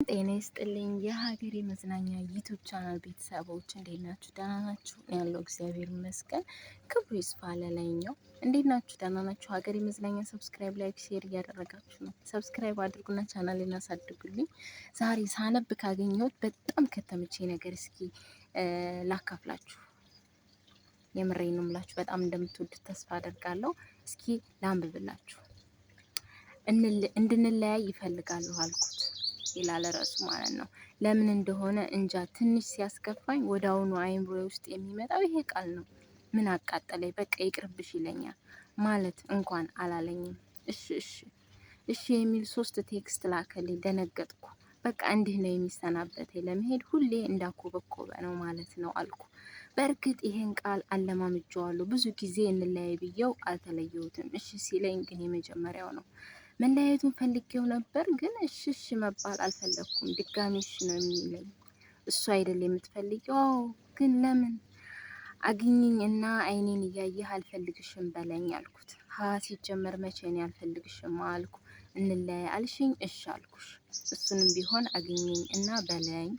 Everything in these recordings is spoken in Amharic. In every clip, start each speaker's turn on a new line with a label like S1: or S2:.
S1: ጤና ይስጥልኝ የሀገሬ መዝናኛ ዩቲዩብ ቻናል ቤተሰቦች እንዴት ናችሁ? ደህና ናችሁ? ያለው እግዚአብሔር ይመስገን ክብሩ ይስፋ ለላይኛው። እንዴት ናችሁ? ደህና ናችሁ? ሀገሬ መዝናኛ ሰብስክራይብ፣ ላይክ፣ ሼር እያደረጋችሁ ነው። ሰብስክራይብ አድርጉና ቻናሌን አሳድጉልኝ። ዛሬ ሳነብ ካገኘሁት በጣም ከተመቼ ነገር እስኪ ላካፍላችሁ። የምሬን ነው የምላችሁ። በጣም እንደምትወዱት ተስፋ አደርጋለሁ። እስኪ ላንብብላችሁ። እንድንለያይ ይፈልጋሉ አልኩት ይላል ርዕሱ ማለት ነው። ለምን እንደሆነ እንጃ ትንሽ ሲያስከፋኝ ወደ አሁኑ አይምሮ ውስጥ የሚመጣው ይሄ ቃል ነው። ምን አቃጠለኝ፣ በቃ ይቅርብሽ ይለኛል ማለት እንኳን አላለኝም። እሺ የሚል 3 ቴክስት ላከልኝ። ደነገጥኩ። በቃ እንዲህ ነው የሚሰናበተኝ፣ ለመሄድ ሁሌ እንዳኮበኮበ ነው ማለት ነው አልኩ። በእርግጥ ይሄን ቃል አለማምጄዋለሁ። ብዙ ጊዜ እንለያይ ብየው አልተለየሁትም። እሺ ሲለኝ ግን የመጀመሪያው ነው። መለያየቱን ፈልጌው ነበር፣ ግን እሺ መባል አልፈለኩም። ድጋሚ እሺ ነው የሚለኝ። እሱ አይደል የምትፈልጊው? ግን ለምን? አግኝኝ እና አይኔን እያየህ አልፈልግሽም በለኝ አልኩት። ሲጀመር መቼ ነው ያልፈልግሽም አልኩ። እንለያይ አልሽኝ፣ እሺ አልኩሽ። እሱንም ቢሆን አግኝኝ እና በለኝ።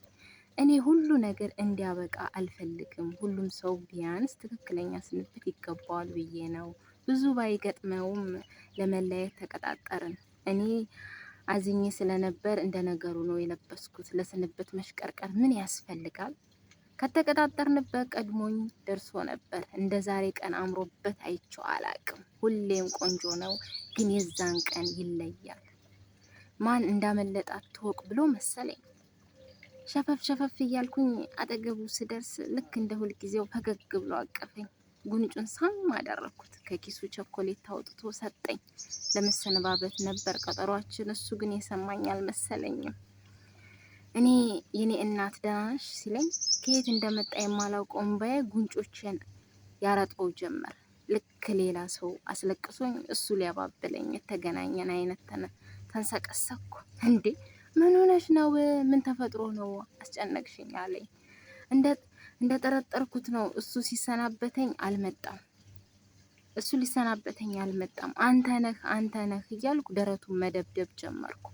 S1: እኔ ሁሉ ነገር እንዲያበቃ አልፈልግም። ሁሉም ሰው ቢያንስ ትክክለኛ ስንብት ይገባዋል ብዬ ነው። ብዙ ባይገጥመውም ለመለያየት ተቀጣጠርን። እኔ አዝኜ ስለነበር እንደ ነገሩ ነው የለበስኩት። ለስንብት መሽቀርቀር ምን ያስፈልጋል? ከተቀጣጠርንበት ቀድሞኝ ደርሶ ነበር። እንደ ዛሬ ቀን አምሮበት አይቼው አላቅም። ሁሌም ቆንጆ ነው፣ ግን የዛን ቀን ይለያል። ማን እንዳመለጣት ትወቅ ብሎ መሰለኝ። ሸፈፍ እያልኩኝ አጠገቡ ስደርስ ልክ እንደ ሁልጊዜው ፈገግ ብሎ አቀፈኝ። ጉንጩን ሳም አደረኩት። ከኪሱ ቸኮሌት አውጥቶ ሰጠኝ። ለመሰነባበት ነበር ቀጠሯችን። እሱ ግን የሰማኝ አልመሰለኝም። የኔ እናት ደህና ነሽ ሲለኝ ከየት እንደመጣ የማላውቀው እምባዬ ጉንጮቼን ያረጠው ጀመር። ልክ ሌላ ሰው አስለቅሶኝ እሱ ሊያባብለኝ የተገናኘን አይነት ተንሰቀሰኩ። እንዴ ምን ሆነሽ ነው? ምን ተፈጥሮ ነው? አስጨነቅሽኝ አለኝ። እንደ ጠረጠርኩት ነው። እሱ ሊሰናበተኝ አልመጣም። አንተ ነህ እያልኩ ደረቱን መደብደብ ጀመርኩ።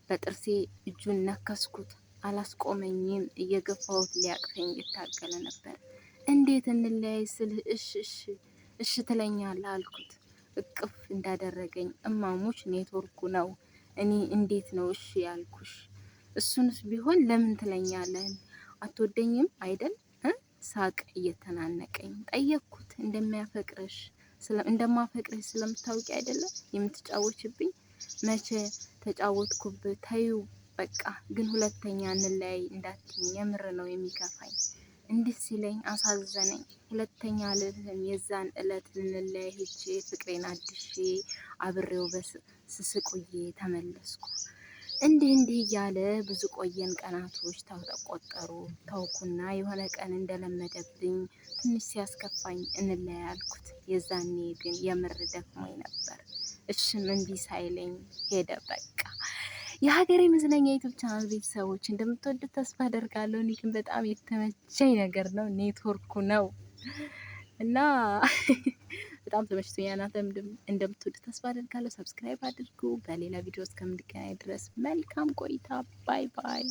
S1: በጥርሴ እጁን ነከስኩት። አላስቆመኝም። እየገፋሁት ሊያቅፈኝ እየታገለ ነበር። እንዴት እንለያይ ስልህ እሺ ትለኛለህ አልኩት። እቅፍ እንዳደረገኝ እማሙች ኔትወርኩ ነው። እኔ እንዴት ነው እሺ ያልኩሽ? እሱንስ ቢሆን ለምን ትለኛለህ? አትወደኝም አይደል? ሳቅ እየተናነቀኝ ጠየቅኩት። እንደማፈቅርሽ ስለምታውቂ አይደለም የምትጫወችብኝ? መቼ ተጫወትኩብህ? ተይው በቃ። ግን ሁለተኛ እንለያይ እንዳትኝ፣ የምር ነው የሚከፋኝ። እንዲህ ሲለኝ አሳዘነኝ። ሁለተኛ ልልህም የዛን እለት ልንለያይ ሄጄ ፍቅሬን አድሼ አብሬው ስስቁዬ ተመለስኩ። እንዲህ እያለ ብዙ ቆየን። ቀናቶች ተቆጠሩ። ተውኩና የሆነ ቀን እንደለመደብኝ ትንሽ ሲያስከፋኝ እንለያይ አልኩት። የዛኔ ግን የምር ደክሞኝ ነበር። እሽም እምቢ ሳይለኝ ሄደ በቃ። የሀገሬ መዝናኛ ዩቲዩብ ቻናል ቤተሰቦች እንደምትወዱት ተስፋ አደርጋለሁ። እኔ ግን በጣም የተመቸኝ ነገር ነው ኔትወርኩ ነው እና በጣም ተመችቶኛል። እናንተም እንደምትወዱት ተስፋ አደርጋለሁ። ሰብስክራይብ አድርጉ። በሌላ ቪዲዮ እስከምንገናኝ ድረስ መልካም ቆይታ። ባይ ባይ።